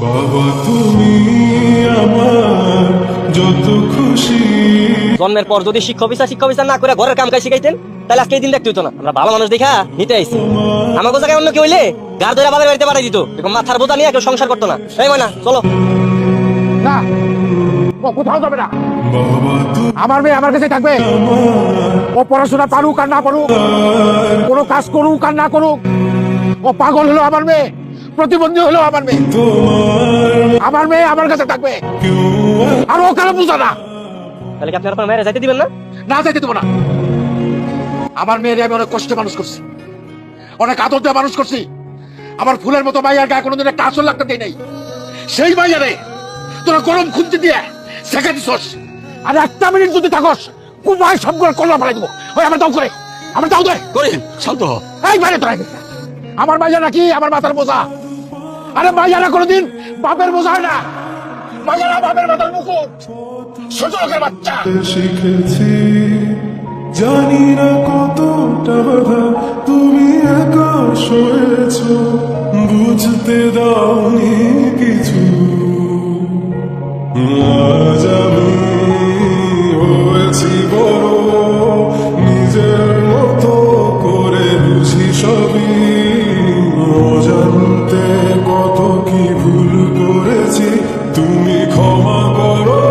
বাবা তুমি আমার যত খুশি। জন্মের পর যদি শিক্ষা বিচার না করে ঘরের কাম কাজ শিখাইতেন তাহলে আজকে এই দিন দেখতে হতো না। আমরা ভালো মানুষ দেখা নিতে আইছি। আমাকে জায়গায় অন্য কেউ হইলে গার ধরে বাবার বাড়িতে পাঠাই দিত, এরকম মাথার বোঝা নিয়ে কেউ সংসার করতো না। এই ময়না চলো। না, ও কোথাও যাবে না। বাবা তুমি আমার মেয়ে আমার কাছে থাকবে। ও পড়াশোনা পারুক আর না পারুক, কোনো কাজ করুক আর না করুক, ও পাগল হলো আমার মেয়ে, প্রতিবন্ধী হলো আমার মেয়ে। আমার মেয়ে আমার কাছে থাকবে, আর ও কারো বুঝা না। তাহলে কি আপনি আপনার মেয়েরা যাইতে দিবেন না? না যাইতে দেবো না। আমার মেয়েরে আমি অনেক কষ্টে মানুষ করছি, অনেক আদর দিয়ে মানুষ করছি। আমার ফুলের মতো মাইয়ার গায়ে কোনোদিন একটা আসল লাগতে দেয় নাই। সেই মাইয়ারে তোরা গরম খুঁজতে দিয়ে শেখা দিছস। আর একটা মিনিট যদি থাকস কুমায় সবগুলো কল্লা ফেলাই দেবো। ওই আমার দাও করে, আমার দাও দেয় করে শান্ত হ। এই বাইরে তোরা। আমার মাইয়া নাকি আমার মাথার বোঝা? আরে মাইয়ারা কোনোদিন বাপের বোঝা হয় না, মাইয়ারা বাপের মাথার মুকুট। ছোট লোকের বাচ্চা। শিখেছি জানি না কতটা বাধা তুমি একা সয়েছ, বুঝতে দাওনি কিছু। আজ আমি হয়েছি বড়, নিজের মতো করে বুঝি সবই। অজান্তে কত কি ভুল করেছি, তুমি ক্ষমা করো